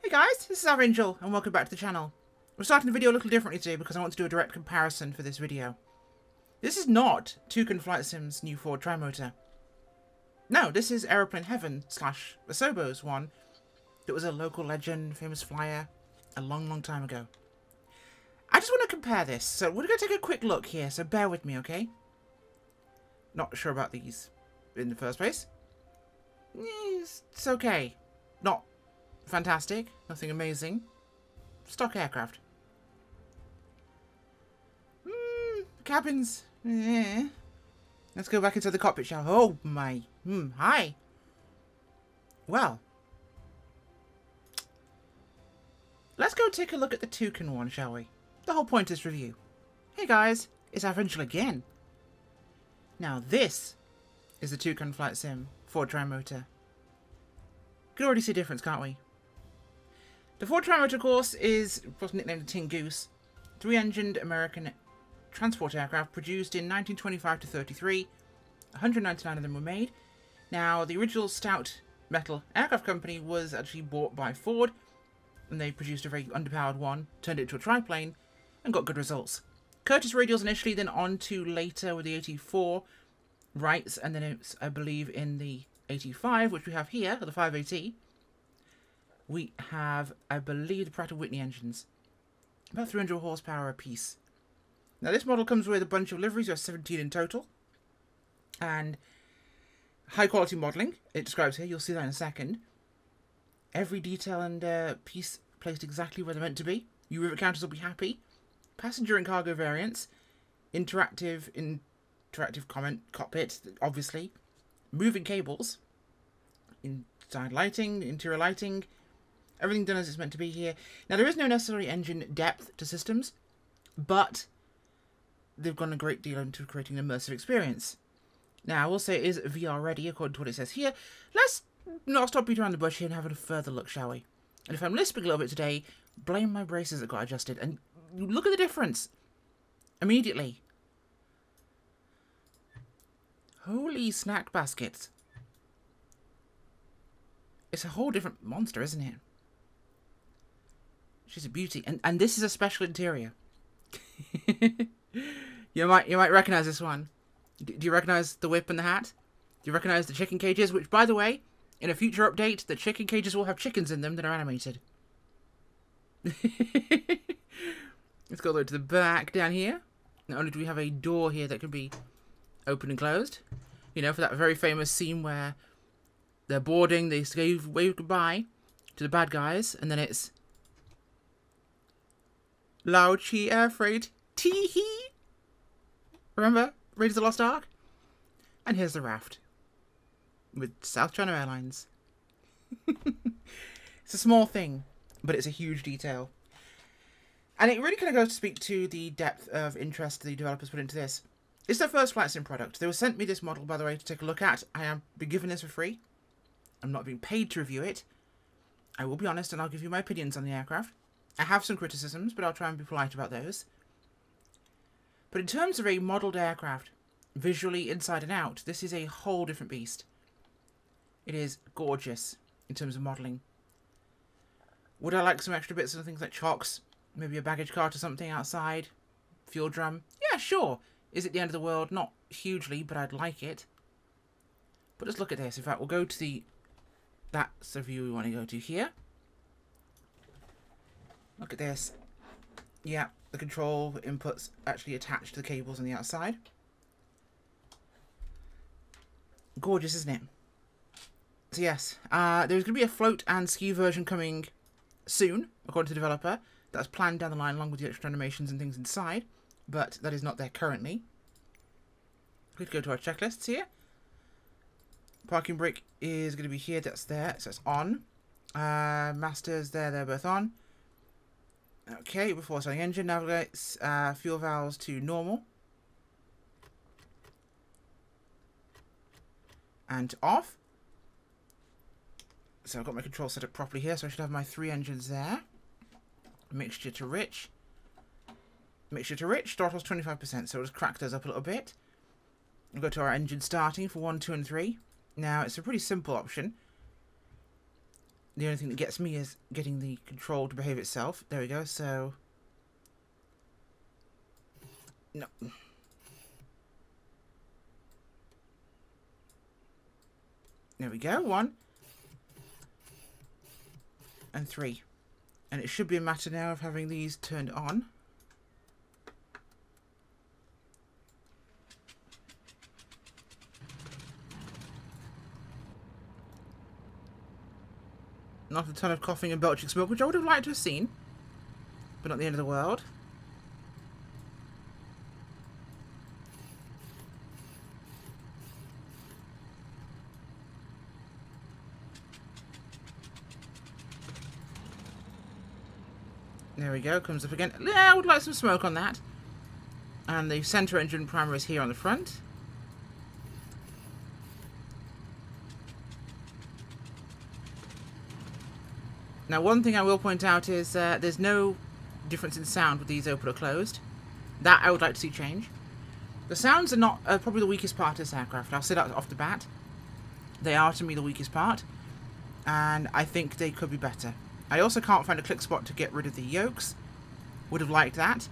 Hey guys, this is our Angel, and welcome back to the channel. We're starting the video a little differently today because I want to do a direct comparison for this video. This is not TukanFlightSim's new Ford Trimotor. No, this is Aeroplane Heaven / Asobo's one that was a local legend, famous flyer, a long time ago. I just want to compare this, so we're going to take a quick look here, so bear with me, okay? Not sure about these in the first place. It's okay. Not fantastic, nothing amazing. Stock aircraft. Cabins. Let's go back into the cockpit, shall we? Oh my. Hi. Well. Let's go take a look at the Tukan one, shall we? The whole point of this review. Hey guys, it's our Angel again. Now this is the TukanFlightSim Ford Trimotor. Can already see a difference, can't we? The Ford Trimotor, of course, is nicknamed the Tin Goose, 3-engined American transport aircraft produced in 1925 to 33. 199 of them were made. Now, the original stout metal aircraft company was actually bought by Ford, and they produced a very underpowered one, turned it into a triplane, and got good results. Curtiss radials initially, then on to later with the 84 Wrights, and then it's, I believe, in the 85, which we have here, the 580. We have, I believe, the Pratt & Whitney engines. About 300 horsepower apiece. Now, this model comes with a bunch of liveries. There are 17 in total. And high-quality modelling, it describes here. You'll see that in a second. Every detail and piece placed exactly where they're meant to be. You rivet counters will be happy. Passenger and cargo variants. Interactive comment cockpit, obviously. Moving cables. Inside lighting, interior lighting. Everything done as it's meant to be here. Now, there is no necessary engine depth to systems, but they've gone a great deal into creating an immersive experience. Now, I will say it is VR ready, according to what it says here. Let's not stop beating around the bush here and have a further look, shall we? And if I'm lisping a little bit today, blame my braces that got adjusted. And look at the difference. Immediately. Holy snack baskets. It's a whole different monster, isn't it? She's a beauty. And this is a special interior. You might recognize this one. Do you recognize the whip and the hat? Do you recognize the chicken cages? Which, by the way, in a future update, the chicken cages will have chickens in them that are animated. Let's go all the way to the back down here. Not only do we have a door here that can be open and closed, you know, for that very famous scene where they're boarding, they wave goodbye to the bad guys, and then it's Lao Chi Air Freight, tee-hee. Remember? Raiders of the Lost Ark? And here's the raft. With South China Airlines. It's a small thing, but it's a huge detail. And it really kind of goes to speak to the depth of interest the developers put into this. It's their first flight sim product. They were sent me this model, by the way, to take a look at. I am being given this for free. I'm not being paid to review it. I will be honest, and I'll give you my opinions on the aircraft. I have some criticisms, but I'll try and be polite about those. But in terms of a modelled aircraft, visually inside and out, this is a whole different beast. It is gorgeous in terms of modelling. Would I like some extra bits and things like chocks? Maybe a baggage cart or something outside? Fuel drum? Yeah, sure. Is it the end of the world? Not hugely, but I'd like it. But let's look at this. In fact, we'll go to that's the view we want to go to here. Look at this. Yeah, the control inputs actually attached to the cables on the outside. Gorgeous, isn't it? So yes, there's going to be a float and ski version coming soon, according to the developer. That's planned down the line along with the extra animations and things inside, but that is not there currently. We could go to our checklists here. Parking brake is going to be here, that's there, so it's on. Masters there, they're both on. Okay, before starting engine, navigates fuel valves to normal. And off. So I've got my control set up properly here, so I should have my 3 engines there. Mixture to rich. Mixture to rich, throttle's 25%, so we'll just crack those up a little bit. We'll go to our engine starting for 1, 2, and 3. Now, it's a pretty simple option. The only thing that gets me is getting the control to behave itself. There we go, so... No. There we go, 1. And 3. And it should be a matter now of having these turned on. Not a ton of coughing and belching smoke, which I would have liked to have seen. But not the end of the world. There we go, comes up again. Yeah, I would like some smoke on that. And the centre engine primer is here on the front. Now, one thing I will point out is there's no difference in sound with these open or closed. That I would like to see change. The sounds are not probably the weakest part of this aircraft. I'll say that off the bat. They are, to me, the weakest part. And I think they could be better. I also can't find a click spot to get rid of the yokes. Would have liked that.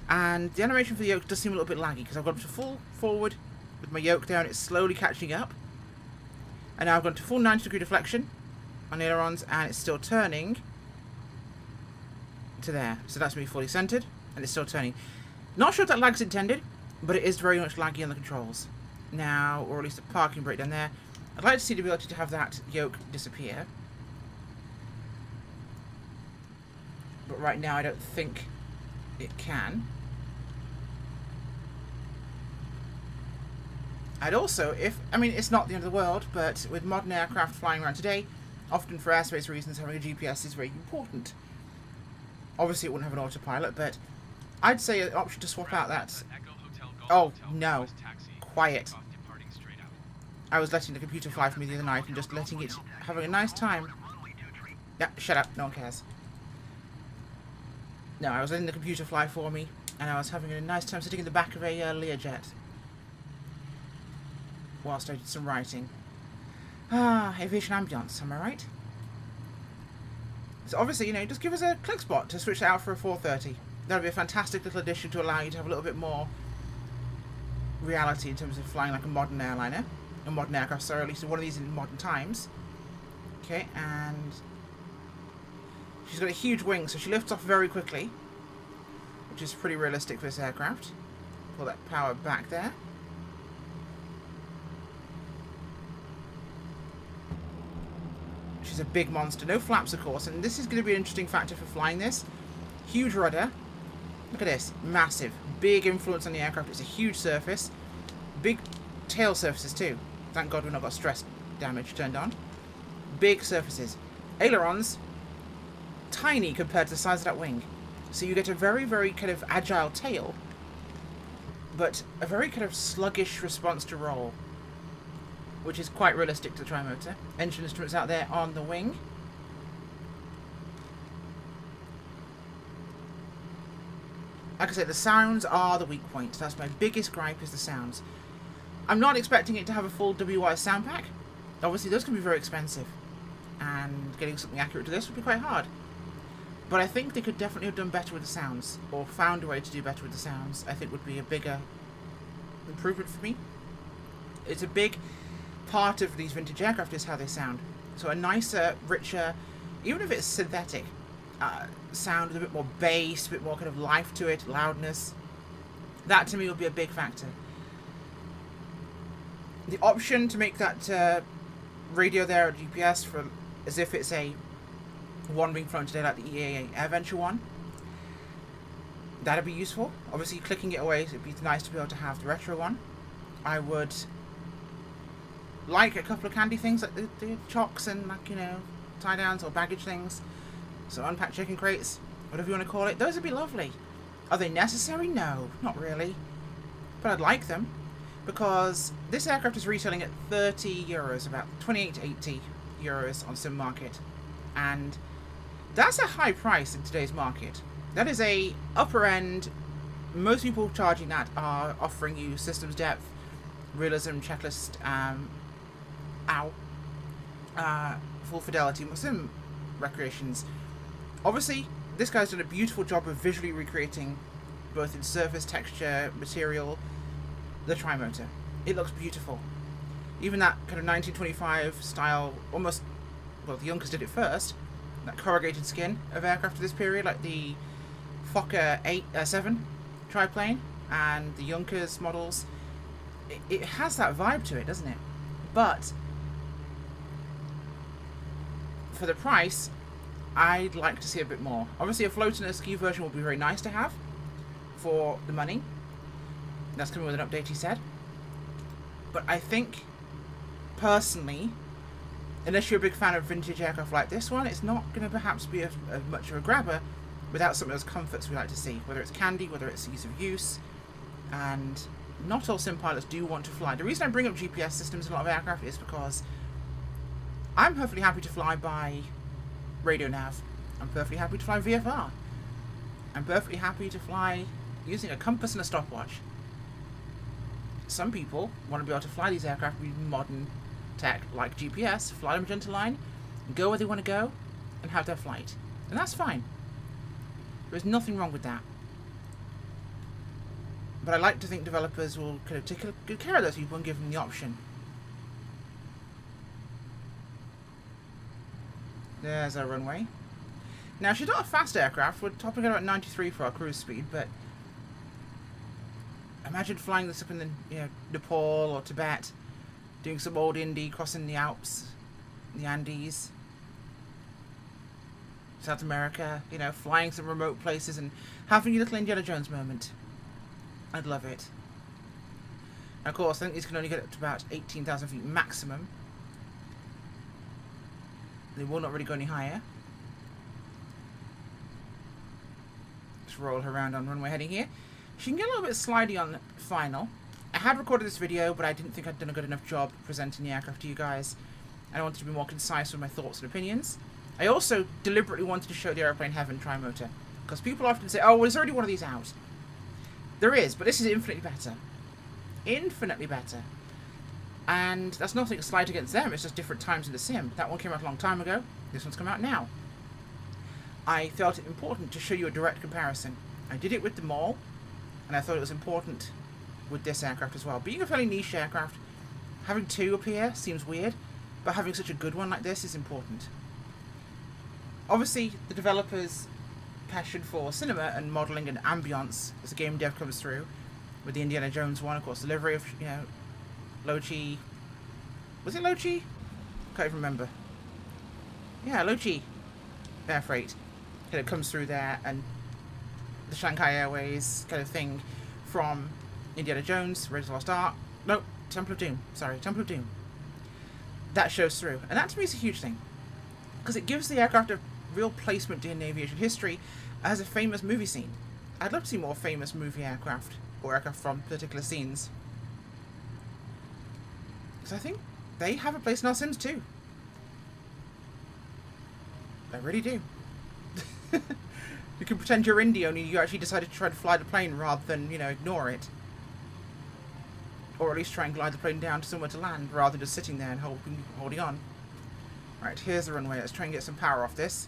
And the animation for the yoke does seem a little bit laggy, because I've gone to full forward with my yoke down. It's slowly catching up. And now I've gone to full 90-degree deflection on the ailerons, and it's still turning to there. So that's me fully centered, and it's still turning. Not sure if that lag's intended, but it is very much laggy on the controls. Now, or at least a parking brake down there. I'd like to see the ability to have that yoke disappear. But right now I don't think it can. I'd also, I mean, it's not the end of the world, but with modern aircraft flying around today, often for airspace reasons, having a GPS is very important. Obviously, it wouldn't have an autopilot, but I'd say an option to swap out that... Oh, no. Quiet. I was letting the computer fly for me the other night and just letting it, having a nice time. Yeah, shut up. No one cares. No, I was letting the computer fly for me, and I was having a nice time sitting in the back of a Learjet whilst I did some writing. Ah, aviation ambience, am I right? So obviously, you know, just give us a click spot to switch it out for a 430. That would be a fantastic little addition to allow you to have a little bit more reality in terms of flying like a modern airliner. A modern aircraft, sorry, at least one of these in modern times. Okay, and she's got a huge wing, so she lifts off very quickly, which is pretty realistic for this aircraft. Pull that power back there. She's a big monster. No flaps, of course, and this is going to be an interesting factor for flying this. Huge rudder. Look at this. Massive. Big influence on the aircraft. It's a huge surface. Big tail surfaces, too. Thank God we've not got stress damage turned on. Big surfaces. Ailerons. Tiny compared to the size of that wing. So you get a very, very kind of agile tail, but a very kind of sluggish response to roll, which is quite realistic to the Trimotor. Engine instruments out there on the wing. Like I said, the sounds are the weak point. That's my biggest gripe, is the sounds. I'm not expecting it to have a full WI sound pack. Obviously, those can be very expensive, and getting something accurate to this would be quite hard. But I think they could definitely have done better with the sounds, or found a way to do better with the sounds. I think would be a bigger improvement for me. It's a big part of these vintage aircraft is how they sound. So a nicer, richer, even if it's synthetic, sound with a bit more bass, a bit more kind of life to it, loudness. That to me would be a big factor. The option to make that radio there or GPS for as if it's a one being flown today, like the EAA AirVenture one, that'd be useful. Obviously, clicking it away, it'd be nice to be able to have the retro one. I would like a couple of candy things like the chocks and, like, you know, tie downs or baggage things. So unpacked chicken crates, whatever you want to call it. Those would be lovely. Are they necessary? No, not really. But I'd like them, because this aircraft is retailing at €30, about 28 to 80 euros on sim market, and that's a high price in today's market. That is a upper end. Most people charging that are offering you systems depth, realism, checklist, Full Fidelity Sim Recreations. Obviously, this guy's done a beautiful job of visually recreating, both in surface, texture, material, the Trimotor. It looks beautiful. Even that kind of 1925 style, almost, well, the Junkers did it first, that corrugated skin of aircraft of this period, like the Fokker 7 triplane and the Junkers models. It has that vibe to it, doesn't it? But for the price, I'd like to see a bit more. Obviously, a floating ski version would be very nice to have for the money. That's coming with an update, he said. But I think, personally, unless you're a big fan of vintage aircraft like this one, it's not going to perhaps be as much of a grabber without some of those comforts we like to see. Whether it's candy, whether it's ease of use. And not all sim pilots do want to fly. The reason I bring up GPS systems in a lot of aircraft is because I'm perfectly happy to fly by radio nav. I'm perfectly happy to fly VFR. I'm perfectly happy to fly using a compass and a stopwatch. Some people want to be able to fly these aircraft with modern tech like GPS, fly them magenta line, go where they want to go, and have their flight. And that's fine. There's nothing wrong with that. But I like to think developers will kind of take good care of those people and give them the option. There's our runway. Now, she's not a fast aircraft. We're topping at about 93 for our cruise speed, but imagine flying this up in the, Nepal or Tibet, doing some old Indy, crossing the Alps, the Andes, South America, flying some remote places and having your little Indiana Jones moment. I'd love it. And of course, I think these can only get up to about 18,000 feet maximum. They will not really go any higher. Just roll her around on runway heading here. She can get a little bit slidey on final. I had recorded this video, but I didn't think I'd done a good enough job presenting the aircraft to you guys. I wanted to be more concise with my thoughts and opinions. I also deliberately wanted to show the Aeroplane Heaven Trimotor, because people often say, oh, well, there's already one of these out. There is, but this is infinitely better. Infinitely better. And that's nothing to slide against them, it's just different times in the sim. That one came out a long time ago, this one's come out now. I felt it important to show you a direct comparison. I did it with the Maul, and I thought it was important with this aircraft as well. Being a fairly niche aircraft, having two up here seems weird, but having such a good one like this is important. Obviously, the developers' passion for cinema and modelling and ambience as the game dev comes through, with the Indiana Jones one, of course, delivery of, Lochi. Was it Lochi? Can't even remember. Yeah, Lochi Air Freight. It comes through there, and the Shanghai Airways kind of thing from Indiana Jones, Raiders of the Lost Ark. No, Temple of Doom. Sorry, Temple of Doom. That shows through. And that to me is a huge thing. Because it gives the aircraft a real placement in aviation history as a famous movie scene. I'd love to see more famous movie aircraft, or aircraft from particular scenes. Because I think they have a place in our Sims too. I really do. You can pretend you're Indy, only you actually decided to try to fly the plane rather than, ignore it. Or at least try and glide the plane down to somewhere to land, rather than just sitting there and holding on. Right, here's the runway. Let's try and get some power off this.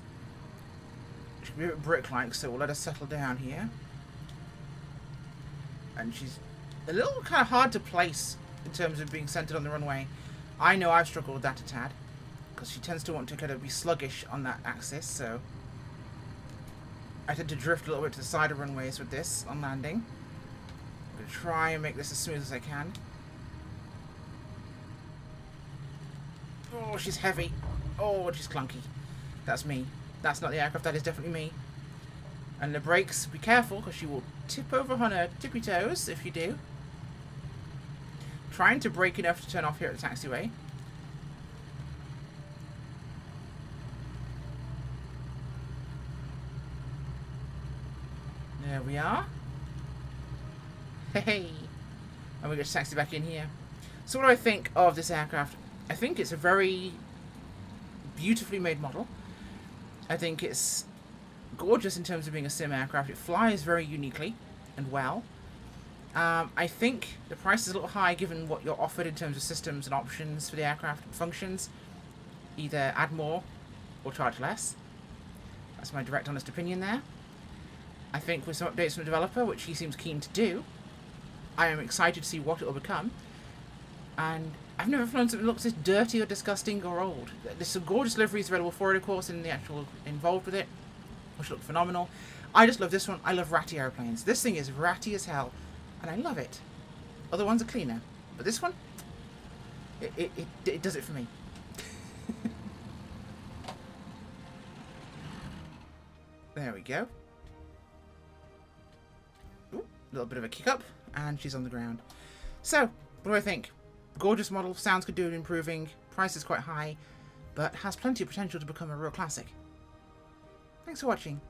It should be a bit brick-like, so we'll let her settle down here. And she's a little kind of hard to place in terms of being centered on the runway. I know I've struggled with that a tad, because she tends to want to kind of be sluggish on that axis, so I tend to drift a little bit to the side of runways with this on landing. I'm going to try and make this as smooth as I can. Oh, she's heavy. Oh, she's clunky. That's me. That's not the aircraft, that is definitely me. And the brakes, be careful, because she will tip over on her tippy toes if you do. Trying to brake enough to turn off here at the taxiway. There we are. Hey! And we get to taxi back in here. So what do I think of this aircraft? I think it's a very beautifully made model. I think it's gorgeous in terms of being a sim aircraft. It flies very uniquely and well. I think the price is a little high given what you're offered in terms of systems and options for the aircraft and functions. either add more or charge less. That's my direct, honest opinion there. I think with some updates from the developer, which he seems keen to do, I am excited to see what it will become. And I've never flown something that looks this dirty or disgusting or old. There's some gorgeous liveries available for it, of course, and the actual involved with it, which look phenomenal. I just love this one. I love ratty airplanes. This thing is ratty as hell, and I love it. Other ones are cleaner, but this one, it does it for me. There we go. Ooh, a little bit of a kick up, and she's on the ground. So, what do I think? Gorgeous model, sounds could do with improving, price is quite high, but has plenty of potential to become a real classic. Thanks for watching.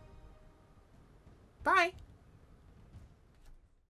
Bye!